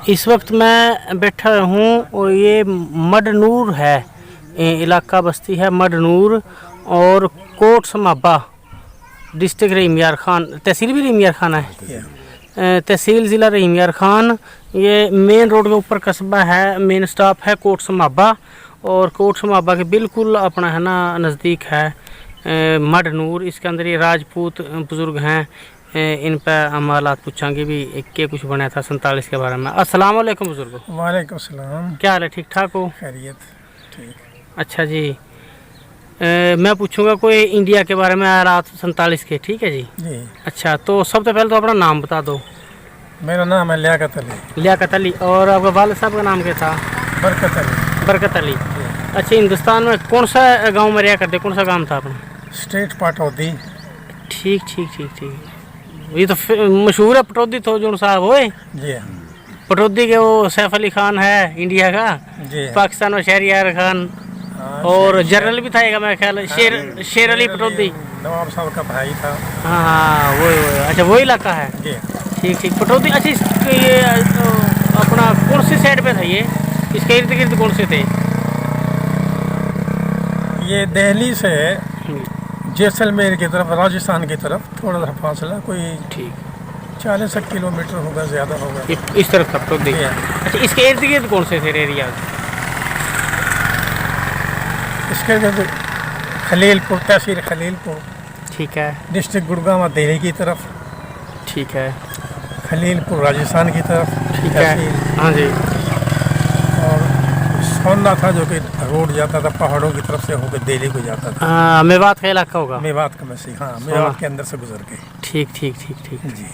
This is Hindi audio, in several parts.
इस वक्त मैं बैठा हूँ और ये मडनूर है, इलाका बस्ती है मडनूर और कोट समाबा, डिस्ट्रिक्ट रहीम यार खान, तहसील भी रहीम यार खान है, तहसील ज़िला रहीम यार खान। ये मेन रोड के ऊपर कस्बा है, मेन स्टॉप है कोट समाबा और कोट समाबा के बिल्कुल अपना है ना नज़दीक है मडनूर। इसके अंदर ये राजपूत बुज़ुर्ग हैं, इन पर हम हालात पूछेंगे भी के कुछ बनाया था 47 के बारे में। अस्सलाम वालेकुम बुजुर्गो। वालेकुम सलाम। क्या हाल है, ठीक ठाक हो? खैरियत ठीक। अच्छा जी, मैं पूछूंगा कोई इंडिया के बारे में हालात 47 के, ठीक है जी? जी। अच्छा, तो सबसे पहले तो अपना नाम बता दो। मेरा नाम है लियाकत अली। लियाकत अली। और आपके वालिद साहब का नाम क्या था? बरकत अली। बरकत अली। अच्छा, हिंदुस्तान में कौन सा गाँव में रहा करते, कौन सा गाँव था अपना? स्टेट पटौदी। ठीक ठीक ठीक ठीक। ये तो मशहूर है पटौदी तो जो साहब होए जी। पटौदी के वो सैफ अली खान है इंडिया का, जी। पाकिस्तान में शहरियार खान और जनरल भी था मैं ख्याल शेर अली पटौदी, नवाब साहब का भाई था। हाँ हाँ वही। अच्छा वही इलाका है। जी। ठीक ठीक पटौदी। अच्छा ये अपना कौन सी साइड पे था ये, इसके इर्द गिर्द कौन से थे? ये दिल्ली से जैसलमेर की तरफ, राजस्थान की तरफ थोड़ा सा फासला, कोई ठीक 40 किलोमीटर होगा, ज़्यादा होगा। इस तरफ था पटौदी। अच्छा, इसके इर्द गिर्द कौन से थे एरिया? इसके बाद खलीलपुर, तहसील खलीलपुर। ठीक है। डिस्ट्रिक्ट गुड़गांव दिल्ली की तरफ। ठीक है। खलीलपुर राजस्थान की तरफ। ठीक है। हाँ जी। और सोना था जो कि रोड जाता था पहाड़ों की तरफ से होकर दिल्ली को जाता था। हाँ, मेवात का इलाका होगा। मेवात का मसीह, हाँ मेवात के अंदर से गुजर के। ठीक ठीक ठीक ठीक जी।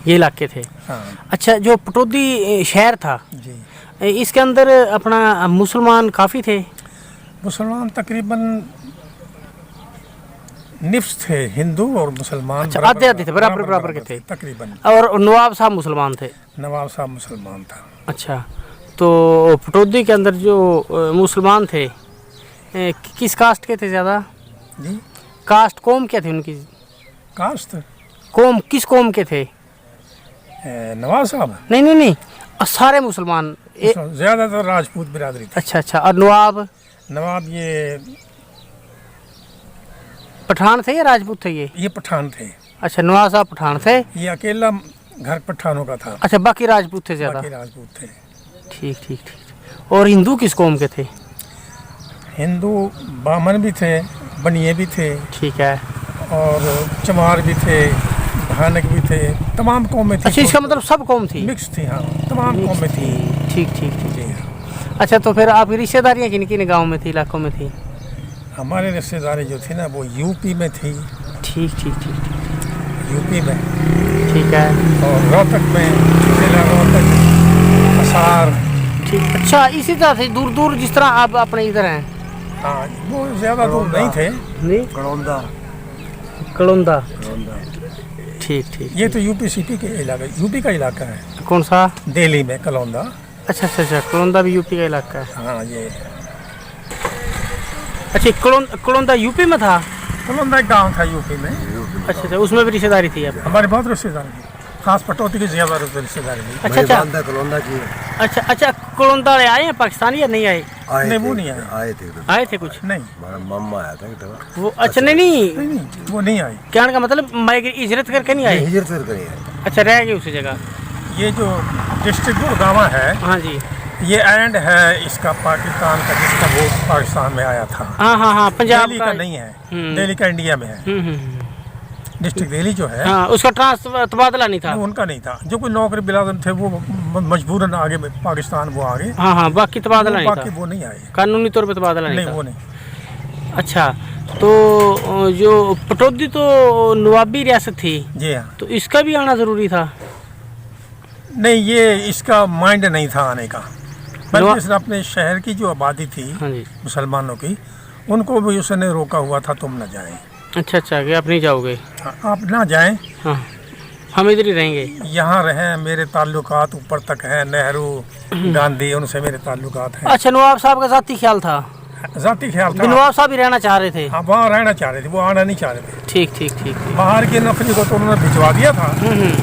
ये इलाके थे। हाँ अच्छा, जो पटौदी शहर था जी, इसके अंदर अपना मुसलमान काफ़ी थे? मुसलमान तकरीबन निफ्स थे, हिंदू और मुसलमान। अच्छा, आधे आधे थे, बराबर बराबर के थे तकरीबन। और नवाब साहब मुसलमान थे? नवाब साहब मुसलमान था। अच्छा, तो पटौदी के अंदर जो मुसलमान थे किस कास्ट के थे ज़्यादा? जी। कास्ट, कौम क्या थी उनकी? कास्ट, कौम किस कौम के थे? नवाब साहब नहीं नहीं नहीं, सारे मुसलमान ज़्यादातर राजपूत बिरादरी थी। अच्छा अच्छा, और नवाब? नवाब ये पठान थे या राजपूत थे ये? पठान थे। अच्छा, नवाब साहब पठान थे। ये अकेला घर पठानों का था। अच्छा, बाकी राजपूत थे ज़्यादा? बाकी राजपूत थे। ठीक ठीक ठीक। और हिंदू किस कौम के थे? हिंदू बामन भी थे, बनिए भी थे। ठीक है। और चमार भी थे, भानक भी थे, तमाम कौमें थी। अच्छा, इसका मतलब सब कौम थी? मिक्स थी, हाँ तमाम कौमें थी। ठीक ठीक ठीक। जी। अच्छा, तो फिर आपकी रिश्तेदारियाँ किन किन गाँव में थी, इलाकों में थी? हमारे रिश्तेदारी जो थी ना वो यूपी में थी। ठीक ठीक ठीक। यूपी में। ठीक है। और रोहतक में, जिला रोहतक, हिसार। ठीक। अच्छा, इसी तरह से दूर दूर जिस तरह आप अपने इधर हैं? हाँ, वो ज़्यादा दूर नहीं थे। नहीं, कलौंदा। कलौंदा। ठीक ठीक। ये तो यूपी सिटी के इलाका, यूपी का इलाका है। कौन सा? दिल्ली में कलौंदा। अच्छा अच्छा अच्छा, कलौंदा भी यूपी का इलाका है। हाँ ये अच्छा, कलौंदा यूपी में था? कलौंदा एक गाँव था यूपी में। अच्छा अच्छा, उसमें भी रिश्तेदारी थी आप? हमारे बहुत रिश्तेदार थी, खास पटौदी की ज़्यादा रिश्तेदारी थी। अच्छा अच्छा, कलौंदा की। अच्छा अच्छा, कलौंदा वाले आए हैं पाकिस्तानी या नहीं आए? नहीं, वो नहीं आए थे। आए थे कुछ? नहीं, हमारा मामा आया था वो। अच्छा, नहीं नहीं, नहीं वो नहीं आई। कहने का मतलब हिजरत करके नहीं आए? हिजरत करके आए। अच्छा, रह गए उसी जगह? ये जो डिस्ट्रिक्ट गुड़गांव है, हाँ जी, ये एंड है इसका पाकिस्तान का, जिसका वो पाकिस्तान में आया था। हाँ हाँ हाँ, पंजाब दिल्ली का नहीं है, दिल्ली का इंडिया में है। डिस्ट्रिक्ट दिल्ली जो है, हाँ, उसका तबादला नहीं था? उनका नहीं था। जो कोई नौकरी बिलादम थे वो मजबूरन आगे पाकिस्तान वो आगे। हाँ हाँ, बाकी तबादला नहीं था? बाकी वो नहीं आए, कानूनी तौर पे तबादला नहीं था? वो नहीं। अच्छा, तो जो पटौदी तो नवाबी रियासत थी? जी हाँ। तो इसका भी आना ज़रूरी था? नहीं, ये इसका माइंड नहीं था आने का, बल्कि इसने अपने शहर की जो आबादी थी, हाँ जी, मुसलमानों की, उनको भी उसने रोका हुआ था, तुम न जाएं। अच्छा अच्छा, कि आप नहीं जाओगे? आप ना जाएं, हाँ, हम इधर ही रहेंगे, यहाँ रहें। मेरे ताल्लुकात ऊपर तक हैं, नेहरू, गांधी, उनसे मेरे ताल्लुकात हैं। अच्छा, नवाब साहब का ज़ाती ख्याल था? ज़ाती ख्याल था। नवाब साहब ही रहना चाह रहे थे? हाँ, वहाँ रहना चाह रहे थे, वो आना नहीं चाह रहे थे। ठीक ठीक ठीक। बाहर के नफरी को तो उन्होंने भिजवा दिया था,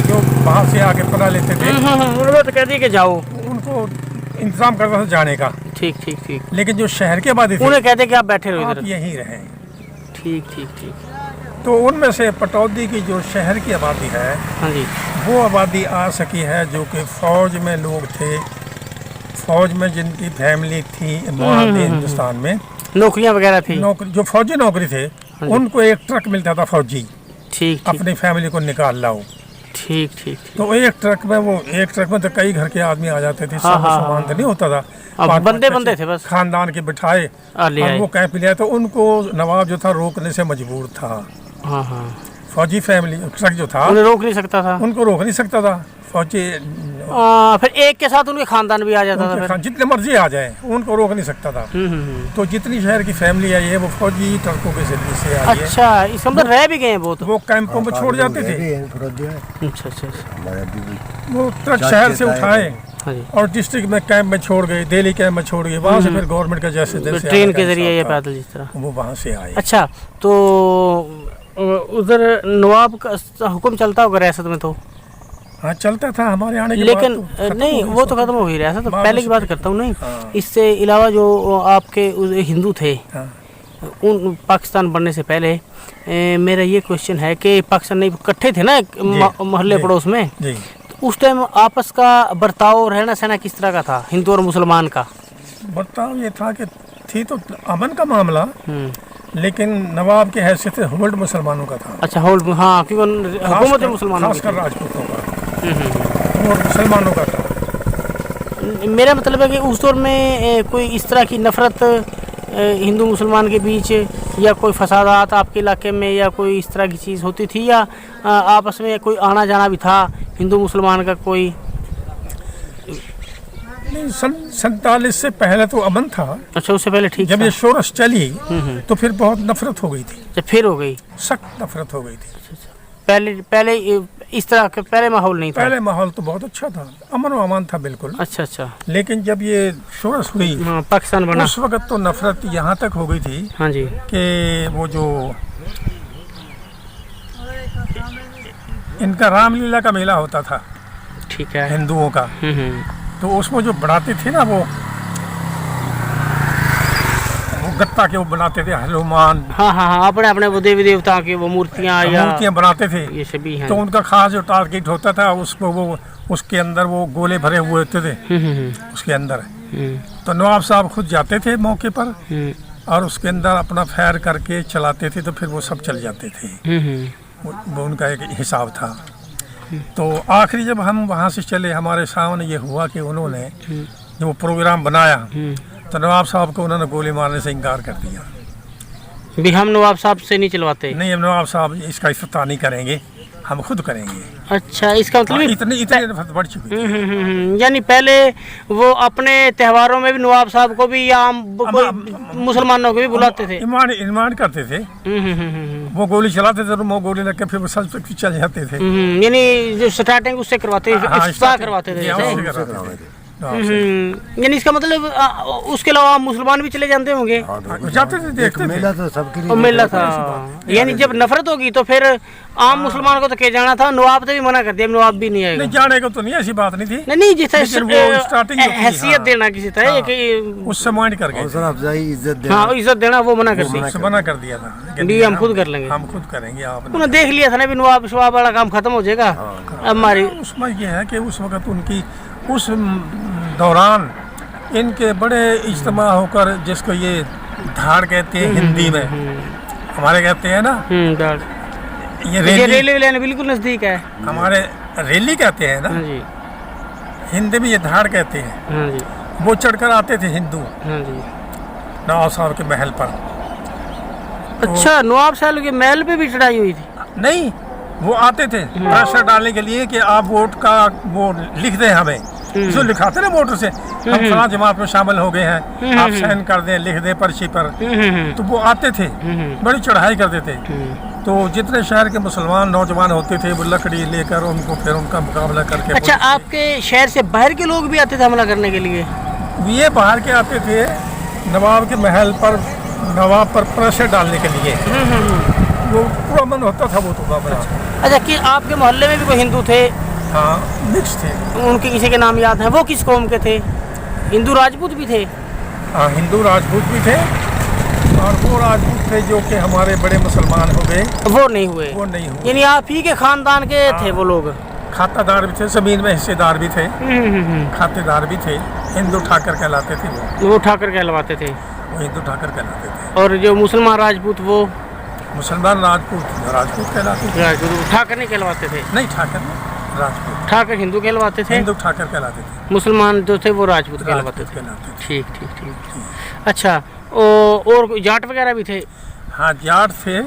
जो बाहर से आके पढ़ा लेते थे। उन्होंने तो कह दिया कि जाओ। वो इंतजाम करता था जाने का, ठीक ठीक ठीक। लेकिन जो शहर के आबादी थी उन्हें कहते कि आप बैठे रहो आप इधर। यहीं रहें। ठीक ठीक ठीक। तो उनमें से पटौदी की जो शहर की आबादी है हाँ जी। वो आबादी आ सकी है जो कि फ़ौज में लोग थे, फ़ौज में जिनकी फैमिली थी महाराष्ट्र हिंदुस्तान में, नौकरियां वगैरह थी। नौकरी जो फौजी नौकरी थे उनको एक ट्रक मिलता था फौजी, ठीक ठीक अपनी फैमिली को निकाल लाओ। ठीक ठीक। तो एक ट्रक में तो कई घर के आदमी आ जाते थे, हाँ, सब हाँ, सामान तो नहीं होता था, अब पाँच- बंदे पाँच बंदे थे बस। खानदान के बिठाए ले और आए। वो कैंप लिया, तो उनको नवाब जो था रोकने से मजबूर था। हाँ हाँ। फौजी फैमिली ट्रक जो था उन्हें रोक नहीं सकता था। उनको रोक नहीं सकता था फौजी, फिर एक के साथ उनके खानदान भी आ जाता था फिर। जितने मर्जी आ जाए उनको रोक नहीं सकता था। तो जितनी शहर की फैमिली आई है वो फौजी ट्रकों के जरिए से आई है। अच्छा, इसका मतलब रह भी गए हैं वो तो। वो कैंपों में छोड़ जाते थे, अच्छा अच्छा अच्छा। हमारे अभी भी वो ट्रक शहर से उठाए हाँ जी। और डिस्ट्रिक्ट में कैंप में छोड़ गए, दिल्ली कैंप में छोड़ गए, वहाँ से फिर गवर्नमेंट का जैसे जैसे ट्रेन आने का के जरिए या हिसाब था, पैदल जिस तरह। वो वहाँ से आए। अच्छा, तो उधर नवाब का हुक्म चलता होगा रियासत में तो। हाँ चलता था हमारे आने के लेकिन बाद तो खत्म नहीं, हो गई वो तो सब। खत्म हो गई रियासत। तो बाद पहले की में बात करता हूँ। नहीं, हाँ। इससे अलावा जो आपके हिंदू थे हाँ। उन पाकिस्तान बनने से पहले, मेरा ये क्वेश्चन है कि पाकिस्तान नहीं इकट्ठे थे ना एक मोहल्ले जी। पड़ोस में, जी तो उस टाइम आपस का बर्ताव रहना सहना किस तरह का था हिंदू और मुसलमान का? बताओ, ये था कि थी तो अमन का मामला, लेकिन नवाब के हैसियत से होल्ड मुसलमानों का था। अच्छा, होल्ड, हाँ, क्योंकि हुकूमत मुसलमानों की खासकर थी। राजपूतों का, और मुसलमानों का था। मेरा मतलब है कि उस दौर में कोई इस तरह की नफरत हिंदू मुसलमान के बीच या कोई फसादात आपके इलाके में या कोई इस तरह की चीज़ होती थी, या आपस में कोई आना जाना भी था हिंदू मुसलमान का कोई? नहीं, 47 से पहले तो अमन था। अच्छा, उससे पहले ठीक जब था। ये शोरश चली तो फिर बहुत नफरत हो गई थी, जब फिर हो गई सख्त नफरत हो गई थी। पहले इस तरह का पहले माहौल नहीं था। पहले माहौल तो बहुत अच्छा था, अमन व अमान था बिल्कुल। अच्छा अच्छा। लेकिन जब ये शोरश हुई हाँ, पाकिस्तान बना। उस वक्त तो नफरत यहाँ तक हो गई थी हाँ जी। कि वो जो इनका रामलीला का मेला होता था ठीक है। हिंदुओं का, तो उसमें जो बनाते थे ना वो गत्ता के वो बनाते थे, हनुमान, हाँ हाँ हाँ, अपने अपने वो देवी देवताओं की वो मूर्तियाँ या मूर्तियाँ बनाते थे। ये सभी हैं। तो उनका खास जो टारगेट होता था उसको वो उसके अंदर वो गोले भरे हुए होते थे उसके अंदर। तो नवाब साहब खुद जाते थे मौके पर और उसके अंदर अपना फायर करके चलाते थे, तो फिर वो सब चल जाते थे। वो उनका एक हिसाब था। तो आखिरी जब हम वहाँ से चले, हमारे सामने ये हुआ कि उन्होंने जो वो प्रोग्राम बनाया तो नवाब साहब को उन्होंने गोली मारने से इनकार कर दिया। भी हम नवाब साहब से नहीं चलवाते। नहीं, हम नवाब साहब इसका इफ्तिताह नहीं करेंगे, हम खुद करेंगे। अच्छा, इसका मतलब इतनी नफरत बढ़ चुकी थी। यानी पहले वो अपने त्योहारों में भी नवाब साहब को भी या आम कोई मुसलमानों को भी बुलाते थे। ईमान करते थे। वो गोली चलाते थे तो वो गोली लग के फिर वो सच पे चल जाते थे। यानी जो स्टार्टिंग उससे करवाते थे, हाँ, इफ्तिताह करवाते थे हाँ, जैसे। उससे करवाते थे। यानी इसका मतलब उसके अलावा मुसलमान भी चले जाते होंगे। जाते थे, देखते थे। मेला तो सबके और लिए मेला था। यानी जब नफरत होगी तो फिर आम मुसलमान को तो के जाना था, नवाब ने भी मना कर दिया, नवाब भी नहीं आएगा। नहीं, जाने को तो नहीं, ऐसी बात नहीं थी। नहीं, जिस लेकिन वो स्टार्टिंग जो थी, हैसियत हाँ। देना किसी तरह कि उससे माइंड कर गए, हौसला अफजाई, इज्जत देना। हाँ, इज्जत देना, वो मना कर दी। उससे मना कर दिया था। डी हम खुद कर लेंगे, हम खुद करेंगे। आपने उन्हें देख लिया था ना भी नवाब शवाब वाला काम खत्म हो जाएगा। अब हमारी उसमें ये है कि उस वक्त उनकी उस दौरान इनके बड़े इज्तिमा होकर, जिसको ये धाड़ कहते हैं हिंदी में, हमारे कहते हैं ना ये ये रेलवे लाइन बिल्कुल नजदीक है। हमारे रैली कहते हैं ना, हाँ जी, हिंदी में ये धाड़ कहते हैं। हाँ जी, वो चढ़कर आते थे हिंदू हाँ जी। नवाब साहब के महल पर। अच्छा, नवाब साहब के महल पे भी चढ़ाई हुई थी? नहीं, वो आते थे प्रेशर डालने के लिए कि आप वोट का वो लिख दें हमें, जो लिखाते ना वोटर से, हम फलां जमात में शामिल हो गए हैं, आप साइन कर दें, लिख दें पर्ची पर। तो वो आते थे, बड़ी चढ़ाई करते थे। तो जितने शहर के मुसलमान नौजवान होते थे वो लकड़ी लेकर उनको फिर उनका मुकाबला करके। अच्छा, आपके शहर से बाहर के लोग भी आते थे हमला करने के लिए? ये बाहर के आते थे नवाब के महल पर, नवाब पर प्रेशर डालने के लिए। वो पूरा मन होता था वो तो बाबा। अच्छा, कि आपके मोहल्ले में भी कोई हिंदू थे हाँ मिक्स थे। उनके किसी के नाम याद है? वो किस कौम के थे? हिंदू राजपूत भी थे? हाँ हिंदू राजपूत भी थे, और वो राजपूत थे जो कि हमारे बड़े मुसलमान हो गए, वो नहीं हुए? वो नहीं हुए। यानी आप ही के खानदान के थे वो लोग? खातादार भी थे, जमीन में हिस्सेदार भी थे, खातेदार भी थे। हिंदू ठाकर कहलाते थे वो ठाकर कहलवाते थे? वो हिंदू ठाकर कहलाते थे। और जो मुसलमान राजपूत वो? मुसलमान राजपूत कहलाते थे। राजपूत ठाकर नहीं कहलवाते थे? नहीं, ठाकर नहीं, राजपूत। ठाकर हिंदू कहलवाते थे? हिंदू ठाकर कहलाते थे। मुसलमान जो थे वो राजपूत कहलवाते थे? कहलाते थे। ठीक ठीक ठीक। अच्छा, और जाट वगैरह भी थे? हाँ जाट थे।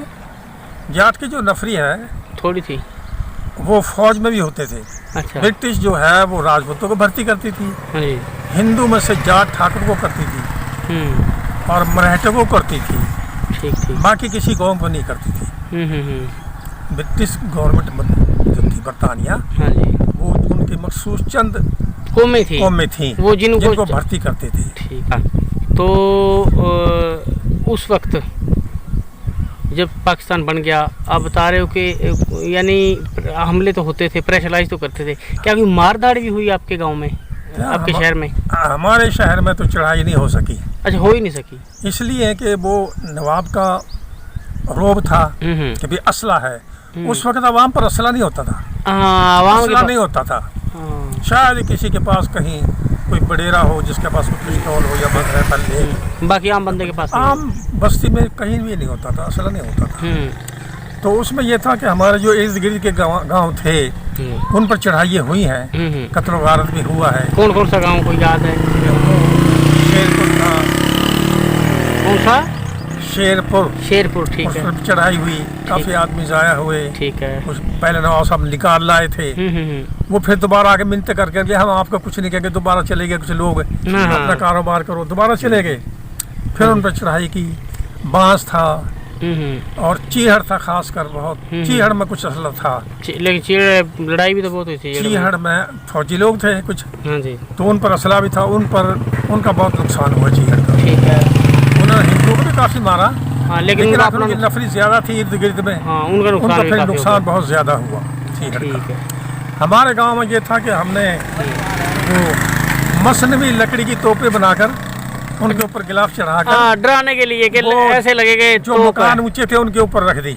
जाट की जो नफरी है थोड़ी थी? वो फौज में भी होते थे। अच्छा। ब्रिटिश जो है वो राजपूतों को भर्ती करती थी, हाँ जी। हिंदू में से जाट ठाकुर को करती थी और मराठों को करती थी। ठीक ठीक। बाकी किसी कौम को नहीं करती थी। ब्रिटिश गवर्नमेंट जो थी बरतानिया, हाँ जी, वो उनकी मखसूस चंद कौमें थी कौमें थी वो जिनको भर्ती करते थे। ठीक है। तो उस वक्त जब पाकिस्तान बन गया, आप बता रहे हो कि यानी हमले तो होते थे, प्रेशराइज तो करते थे, क्या कोई मार धाड़ भी हुई आपके गांव में, आपके शहर में? हमारे शहर में तो चढ़ाई नहीं हो सकी। अच्छा, हो ही नहीं सकी? इसलिए कि वो नवाब का रोब था कि भी असला है। उस वक्त आवाम पर असला नहीं होता था। असला नहीं होता था। शायद किसी के पास कहीं कोई बडेरा हो जिसके पास कोई पिस्तौल हो या बल्ले, बाकी आम बंदे के पास आम बस्ती में कहीं भी नहीं होता था, असला नहीं होता था। तो उसमें यह था कि हमारे जो इर्द गिर्द के गांव थे उन पर चढ़ाइयाँ हुई हैं, कत्ल गारत भी हुआ है। कौन कौन सा गांव कोई याद है? शेरपुर था। कौन सा? शेरपुर, ठीक है। उस पर चढ़ाई हुई, काफी आदमी जाया हुए। ठीक है। पहले नवाब साहब निकाल लाए थे, वो फिर दोबारा आके मिन्नत करके हम आपका कुछ नहीं कहेंगे, दोबारा चले गए कुछ लोग, अपना कारोबार करो, दोबारा चले गए। फिर उन पर चढ़ाई की। बांस था और चीहड़ था, खासकर बहुत। चीहड़ में कुछ असला था, लेकिन चीहड़ लड़ाई भी तो बहुत हुई थी। चीहड़ में फौजी लोग थे कुछ, हाँ जी, तो उन पर असला भी था, उन पर उनका बहुत नुकसान हुआ चीहड़ का। ठीक है। उन्होंने हिंदुओं को भी काफी मारा, हाँ, लेकिन उनकी नफरी ज्यादा थी इर्द गिर्द में। हाँ, उनका फिर नुकसान बहुत ज्यादा हुआ चीहड़ का। हमारे गांव में ये था कि हमने वो मसनवी लकड़ी की तोपें बनाकर उनके ऊपर गिलाफ चढ़ाकर, डराने के लिए कि ऐसे लगेगा जो मकान ऊंचे थे उनके ऊपर रख दी,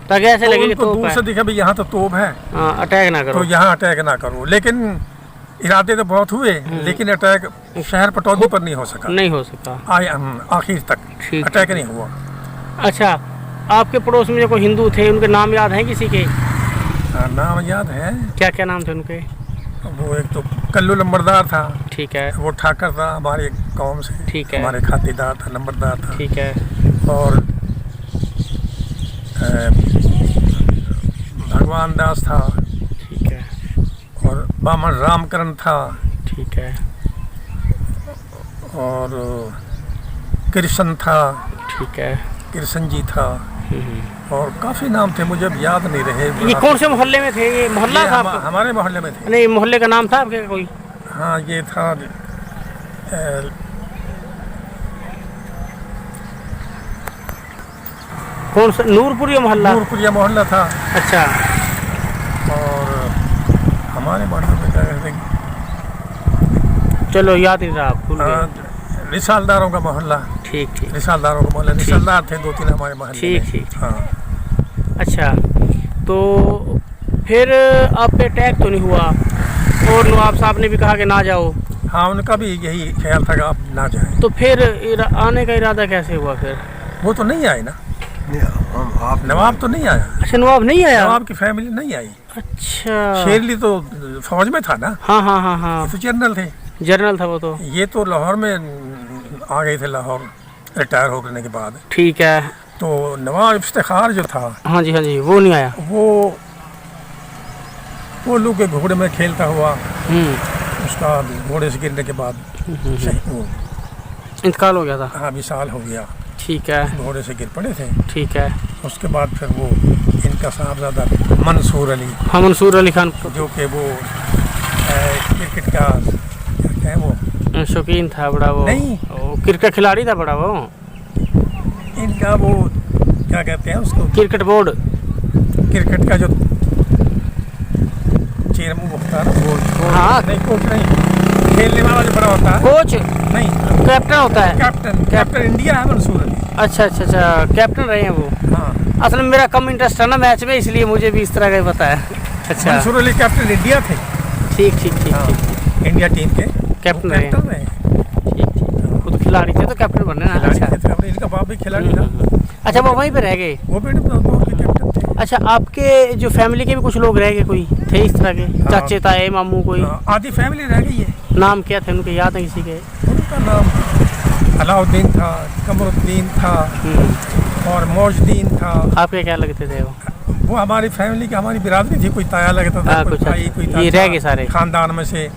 ताकि ऐसे तो लगे दूर से दिखे भाई यहाँ तो तोप है, अटैक ना करो, तो यहाँ अटैक ना करो। लेकिन इरादे तो बहुत हुए, लेकिन अटैक शहर पटौदी पर नहीं हो सका। आखिर तक अटैक नहीं हुआ। अच्छा, आपके पड़ोस में जो कोई हिंदू थे उनके नाम याद हैं किसी के? नाम याद है। क्या क्या नाम थे उनके? वो एक तो कल्लू लंबरदार था। ठीक है। वो ठाकर था हमारे कौम से। ठीक है। हमारे खातेदार था, लंबरदार था। ठीक है। और भगवान दास था। ठीक है। और बामन रामकरण था। ठीक है। और कृष्ण था। ठीक है। कृष्ण जी था। और काफी नाम थे, मुझे अब याद नहीं रहे। ये कौन से मोहल्ले में थे? ये मोहल्ला था आपका? हमारे मोहल्ले में थे। नहीं, मोहल्ले का नाम था आपके कोई? हाँ, ये था कौन सा? नूरपुरिया मोहल्ला? नूरपुरिया मोहल्ला था। अच्छा। और हमारे मोहल्ले में क्या कहते हैं, चलो याद नहीं रहा, आप भूल गए। रिसालदारों का मोहल्ला। ठीक ठीक। रिसालदारों का मोहल्ला, रिसालदार थे 2-3 हमारे मोहल्ले में। ठीक ठीक। हाँ। अच्छा, तो फिर आप पे अटैक तो नहीं हुआ, और नवाब साहब ने भी कहा कि ना जाओ? हाँ, उनका भी यही ख्याल था कि आप ना जाएं। तो फिर आने का इरादा कैसे हुआ फिर? वो तो नहीं आए ना, नवाब तो नहीं आया। अच्छा, नवाब नहीं आया? नवाब की फैमिली नहीं आई। अच्छा। शेरली तो फौज में था ना। हाँ हाँ हाँ हाँ, तो जनरल थे। जनरल था वो तो। ये तो लाहौर में आ गए थे, लाहौर रिटायर होने के बाद। ठीक है। तो नवाब इफ्तिखार जो था, हाँ जी हाँ जी, वो नहीं आया। वो लोग के घोड़े में खेलता हुआ उसका घोड़े से गिरने के बाद इंतकाल हो गया था। हाँ, विशाल हो गया। ठीक है। घोड़े से गिर पड़े थे। ठीक है। उसके बाद फिर वो इनका साहबजादा मंसूर अली, हाँ, मंसूर अली खान, जो कि वो क्रिकेट का क्या है, वो शौकीन था बड़ा। वो नहीं, वो क्रिकेट खिलाड़ी था बड़ा। वो इनका वो क्या कहते हैं उसको, क्रिकेट बोर्ड, क्रिकेट का जो शेर मुंह होता है ना, हाँ नहीं कोच नहीं, खेलने वाला जो बड़ा होता है, कोच नहीं कैप्टन होता है। कैप्टन इंडिया है मंसूर अली। अच्छा अच्छा अच्छा, कैप्टन रहे हैं वो। हाँ, असल में मेरा कम इंटरेस्ट है ना मैच में, इसलिए मुझे भी इस तरह का ही पता है। अच्छा मंसूर अली कैप्टन इंडिया थे। ठीक ठीक ठीक हाँ, ठीक इंडिया टीम के कैप्टन वो रहे। कैप्टन रहे। ठीक ठीक, खुद खिलाड़ी थे तो कैप्टन बनने ना। खिलाड़ी अच्छा थे, इनका बाप भी खिलाड़ी था, अच्छा, वो वहीं पे रह गए। वो भी दौड़ के कैप्टन थे। अच्छा, आपके जो फैमिली के भी कुछ लोग रह गए, कोई थे इस तरह के चाचे ताए मामू कोई? हाँ, आधी फैमिली रह गई है। नाम क्या थे उनके, याद है किसी के? उनका नाम अलाउद्दीन था, कमरुद्दीन था और मौजदीन था। आपके क्या लगते थे वो? वो हमारी फैमिली की, हमारी बिरादरी थी, कोई ताया लगता था, हाँ, कोई कुछ भाई, कोई ये चाचा। रह गए सारे। खानदान में से